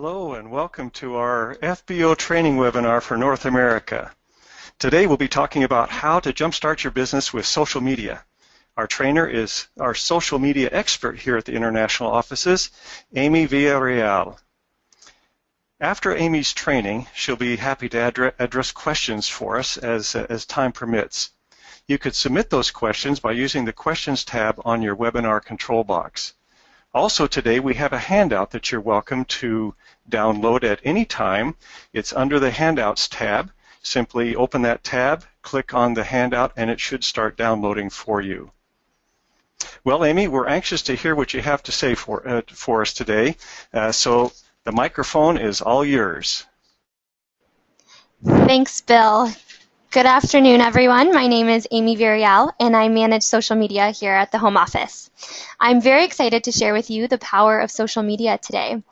Hello and welcome to our FBO training webinar for North America. Today we'll be talking about how to jumpstart your business with social media. Our trainer is our social media expert here at the international offices, Amy Villarreal. After Amy's training, she'll be happy to address questions for us as time permits. You could submit those questions by using the Questions tab on your webinar control box. Also today we have a handout that you're welcome to download at any time. It's under the Handouts tab. Simply open that tab, click on the handout, and it should start downloading for you. Well, Amy, we're anxious to hear what you have to say for us today. So the microphone is all yours. Thanks, Bill. Good afternoon, everyone. My name is Amy Villarreal, and I manage social media here at the home office. I'm very excited to share with you the power of social media today.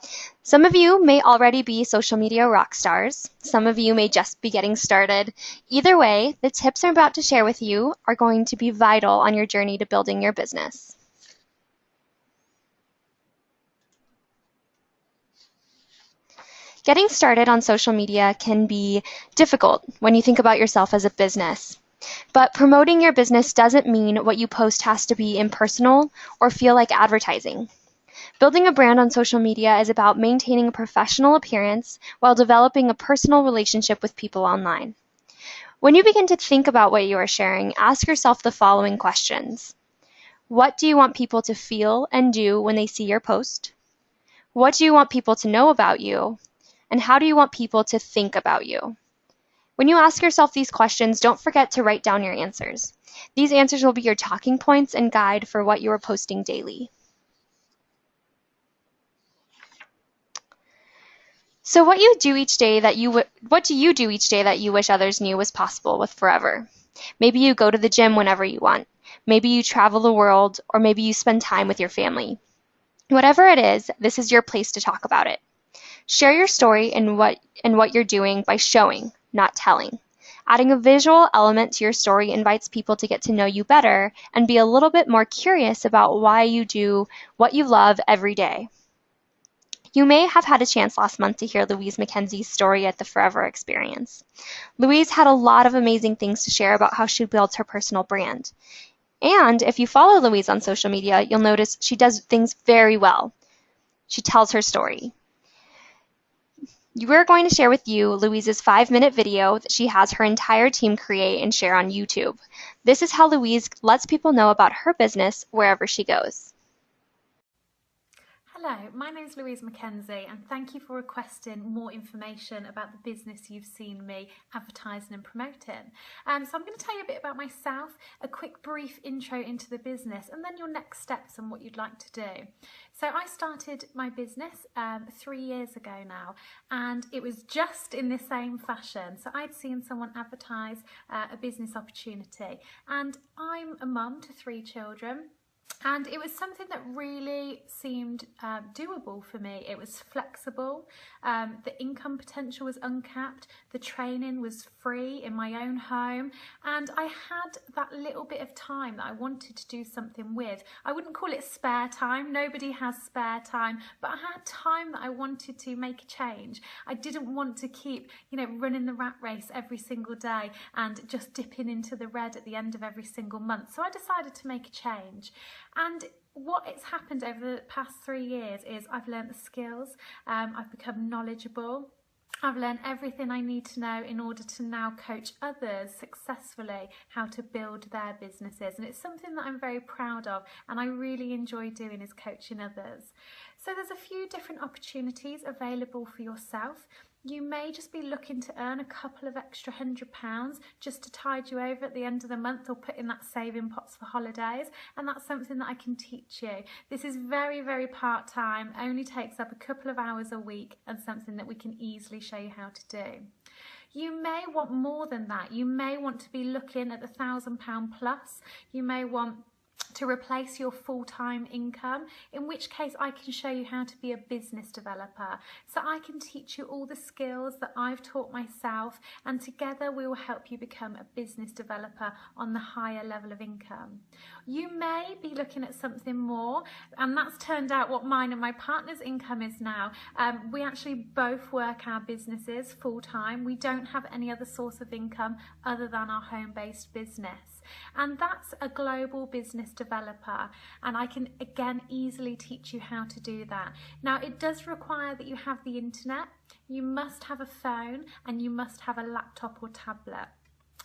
Some of you may already be social media rock stars. Some of you may just be getting started. Either way, the tips I'm about to share with you are going to be vital on your journey to building your business. Getting started on social media can be difficult when you think about yourself as a business. But promoting your business doesn't mean what you post has to be impersonal or feel like advertising. Building a brand on social media is about maintaining a professional appearance while developing a personal relationship with people online. When you begin to think about what you are sharing, ask yourself the following questions. What do you want people to feel and do when they see your post? What do you want people to know about you? And how do you want people to think about you? When you ask yourself these questions, don't forget to write down your answers. These answers will be your talking points and guide for what you are posting daily. So what do you do each day that you wish others knew was possible with Forever? Maybe you go to the gym whenever you want. Maybe you travel the world, or maybe you spend time with your family. Whatever it is, this is your place to talk about it. Share your story and what you're doing by showing, not telling. Adding a visual element to your story invites people to get to know you better and be a little bit more curious about why you do what you love every day. You may have had a chance last month to hear Louise McKenzie's story at the Forever Experience. Louise had a lot of amazing things to share about how she built her personal brand. And if you follow Louise on social media, you'll notice she does things very well. She tells her story. We're going to share with you Louise's 5-minute video that she has her entire team create and share on YouTube. This is how Louise lets people know about her business wherever she goes. Hello, my name is Louise McKenzie and thank you for requesting more information about the business you've seen me advertising and promoting. So I'm going to tell you a bit about myself, a quick brief intro into the business and then your next steps and what you'd like to do. So I started my business 3 years ago now, and it was just in the same fashion. So I'd seen someone advertise a business opportunity, and I'm a mum to 3 children. And it was something that really seemed doable for me. It was flexible, the income potential was uncapped, the training was free in my own home, and I had that little bit of time that I wanted to do something with. I wouldn't call it spare time, nobody has spare time, but I had time that I wanted to make a change. I didn't want to keep, running the rat race every single day and just dipping into the red at the end of every single month. So I decided to make a change. And what has happened over the past 3 years is I've learned the skills, I've become knowledgeable, I've learned everything I need to know in order to now coach others successfully how to build their businesses. And it's something that I'm very proud of and I really enjoy doing is coaching others. So there's a few different opportunities available for yourself. You may just be looking to earn a couple of extra £100 just to tide you over at the end of the month or put in that saving pots for holidays, and that's something that I can teach you. This is very, very part-time, only takes up a couple of hours a week and something that we can easily show you how to do. You may want more than that. You may want to be looking at the £1,000 plus. You may want to replace your full-time income, in which case I can show you how to be a business developer. So I can teach you all the skills that I've taught myself, and together we will help you become a business developer on the higher level of income. You may be looking at something more, and that's turned out what mine and my partner's income is now. We actually both work our businesses full-time. We don't have any other source of income other than our home-based business. And that's a global business developer, and I can again easily teach you how to do that. Now, it does require that you have the internet, you must have a phone, and you must have a laptop or tablet.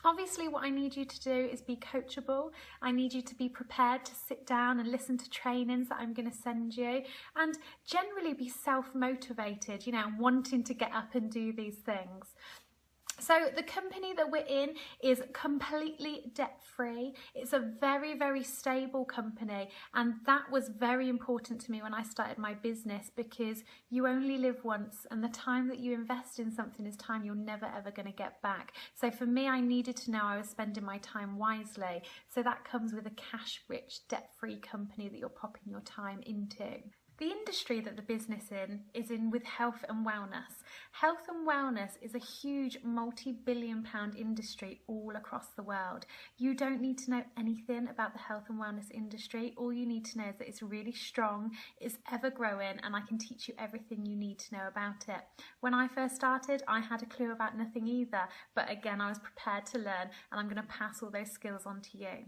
Obviously, what I need you to do is be coachable. I need you to be prepared to sit down and listen to trainings that I'm going to send you, and generally be self-motivated, wanting to get up and do these things. So the company that we're in is completely debt-free. It's a very, very stable company, and that was very important to me when I started my business, because you only live once, and the time that you invest in something is time you're never ever going to get back. So for me, I needed to know I was spending my time wisely. So that comes with a cash-rich, debt-free company that you're popping your time into. The industry that the business is in with health and wellness. Health and wellness is a huge multi-billion-pound industry all across the world. You don't need to know anything about the health and wellness industry. All you need to know is that it's really strong, it's ever growing, and I can teach you everything you need to know about it. When I first started, I had a clue about nothing either, but again, I was prepared to learn, and I'm going to pass all those skills on to you.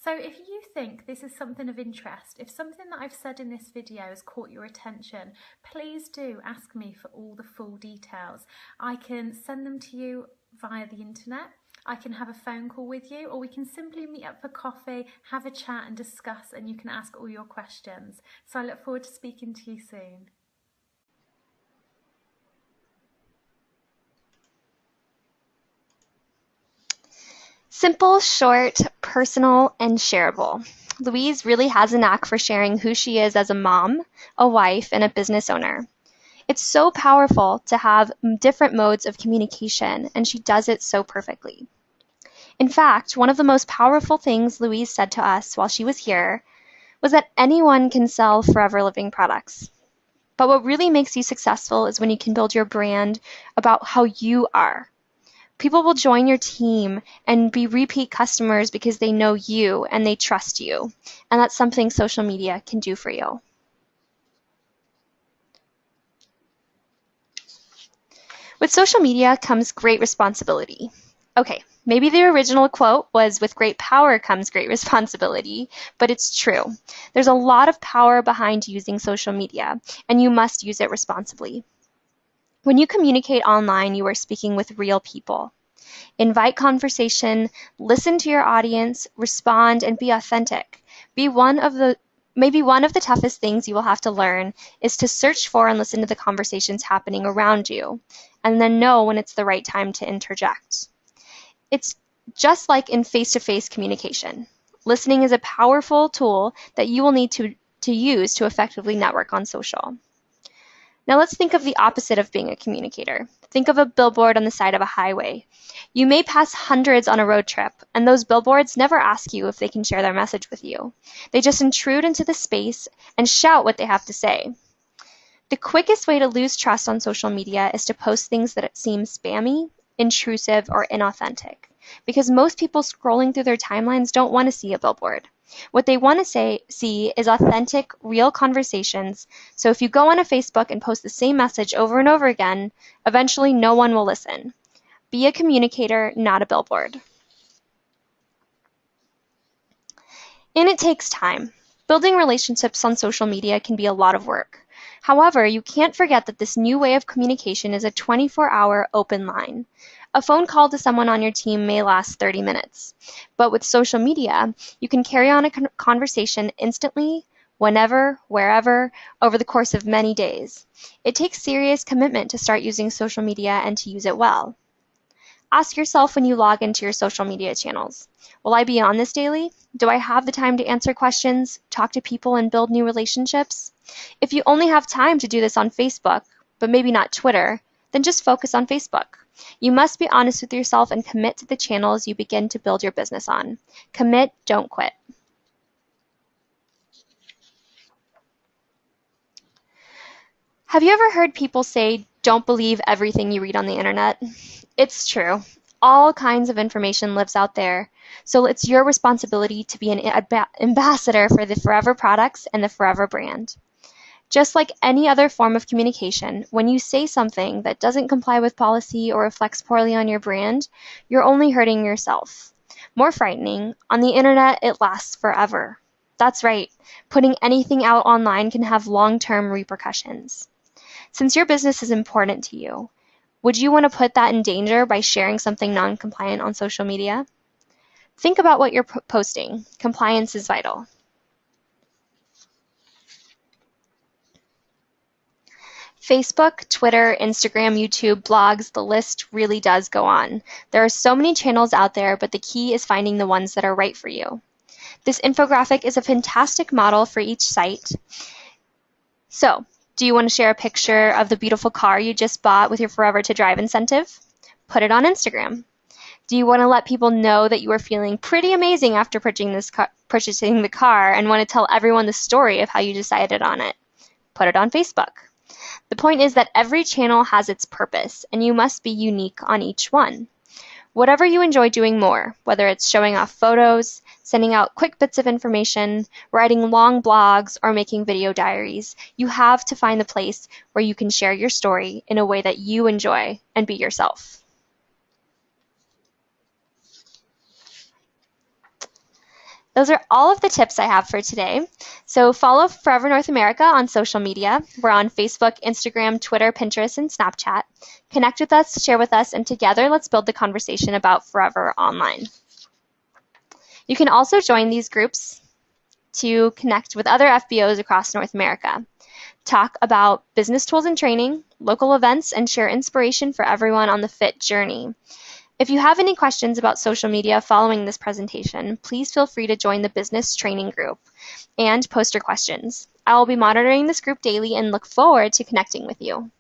So if you think this is something of interest, if something that I've said in this video has caught your attention, please do ask me for all the full details. I can send them to you via the internet, I can have a phone call with you, or we can simply meet up for coffee, have a chat and discuss, and you can ask all your questions. So I look forward to speaking to you soon. Simple, short, personal, and shareable. Louise really has a knack for sharing who she is as a mom, a wife, and a business owner. It's so powerful to have different modes of communication, and she does it so perfectly. In fact, one of the most powerful things Louise said to us while she was here was that anyone can sell forever living products. But what really makes you successful is when you can build your brand about how you are. People will join your team and be repeat customers because they know you and they trust you. And that's something social media can do for you. With social media comes great responsibility. Okay, maybe the original quote was, "With great power comes great responsibility," but it's true. There's a lot of power behind using social media, and you must use it responsibly. When you communicate online, you are speaking with real people. Invite conversation, listen to your audience, respond, and be authentic. Maybe one of the toughest things you will have to learn is to search for and listen to the conversations happening around you, and then know when it's the right time to interject. It's just like in face-to-face communication. Listening is a powerful tool that you will need to use to effectively network on social. Now let's think of the opposite of being a communicator. Think of a billboard on the side of a highway. You may pass hundreds on a road trip, and those billboards never ask you if they can share their message with you. They just intrude into the space and shout what they have to say. The quickest way to lose trust on social media is to post things that seem spammy, intrusive, or inauthentic, because most people scrolling through their timelines don't want to see a billboard. What they want to see is authentic, real conversations. So if you go on a Facebook and post the same message over and over again, eventually no one will listen. Be a communicator, not a billboard. And it takes time. Building relationships on social media can be a lot of work. However, you can't forget that this new way of communication is a 24-hour open line. A phone call to someone on your team may last 30 minutes. But with social media, you can carry on a conversation instantly, whenever, wherever, over the course of many days. It takes serious commitment to start using social media and to use it well. Ask yourself when you log into your social media channels, will I be on this daily? Do I have the time to answer questions, talk to people, and build new relationships? If you only have time to do this on Facebook, but maybe not Twitter, then just focus on Facebook. You must be honest with yourself and commit to the channels you begin to build your business on. Commit, don't quit. Have you ever heard people say, don't believe everything you read on the internet? It's true. All kinds of information lives out there. So it's your responsibility to be an ambassador for the Forever products and the Forever brand. Just like any other form of communication, when you say something that doesn't comply with policy or reflects poorly on your brand, you're only hurting yourself. More frightening, on the internet, it lasts forever. That's right. Putting anything out online can have long-term repercussions. Since your business is important to you, would you want to put that in danger by sharing something non-compliant on social media? Think about what you're posting. Compliance is vital. Facebook, Twitter, Instagram, YouTube, blogs, the list really does go on. There are so many channels out there, but the key is finding the ones that are right for you. This infographic is a fantastic model for each site. So, do you want to share a picture of the beautiful car you just bought with your Forever to Drive incentive? Put it on Instagram. Do you want to let people know that you are feeling pretty amazing after purchasing the car and want to tell everyone the story of how you decided on it? Put it on Facebook. The point is that every channel has its purpose, and you must be unique on each one. Whatever you enjoy doing more, whether it's showing off photos, sending out quick bits of information, writing long blogs, or making video diaries, you have to find the place where you can share your story in a way that you enjoy and be yourself. Those are all of the tips I have for today. So follow Forever North America on social media. We're on Facebook, Instagram, Twitter, Pinterest, and Snapchat. Connect with us, share with us, and together let's build the conversation about Forever online. You can also join these groups to connect with other FBOs across North America. Talk about business tools and training, local events, and share inspiration for everyone on the FIT journey. If you have any questions about social media following this presentation, please feel free to join the business training group and post your questions. I will be monitoring this group daily and look forward to connecting with you.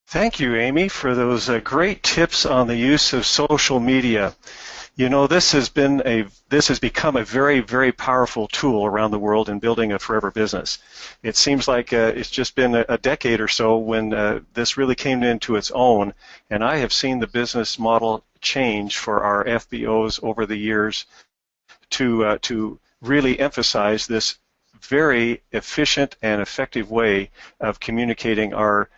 Thank you, Amy, for those great tips on the use of social media. You know, this has become a very, very powerful tool around the world in building a forever business. It seems like it's just been a decade or so when this really came into its own, and I have seen the business model change for our FBOs over the years to really emphasize this very efficient and effective way of communicating our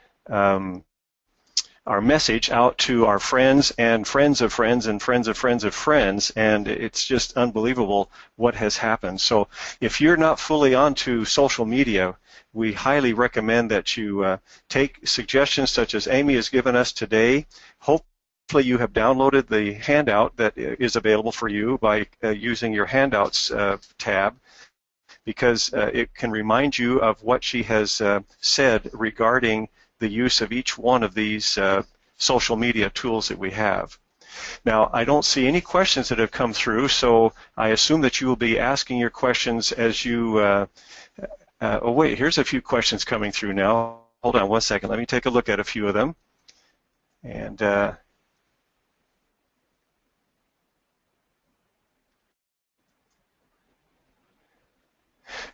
message out to our friends and friends of friends and friends of friends of friends, and it's just unbelievable what has happened. So if you're not fully onto social media, we highly recommend that you take suggestions such as Amy has given us today. Hopefully you have downloaded the handout that is available for you by using your handouts tab, because it can remind you of what she has said regarding the use of each one of these social media tools that we have. Now, I don't see any questions that have come through, so I assume that you will be asking your questions as you... oh, wait, here's a few questions coming through now. Hold on one second. Let me take a look at a few of them. And...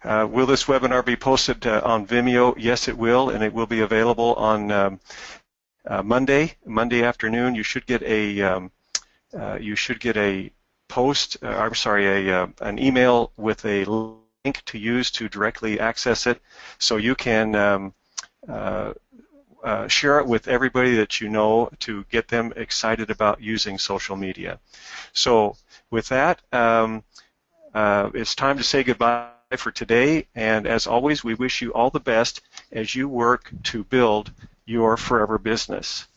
will this webinar be posted on Vimeo? Yes, it will, and it will be available on Monday afternoon. You should get a post. I'm sorry, an email with a link to use to directly access it, so you can share it with everybody that you know to get them excited about using social media. So with that, it's time to say goodbye for today, and as always, we wish you all the best as you work to build your forever business.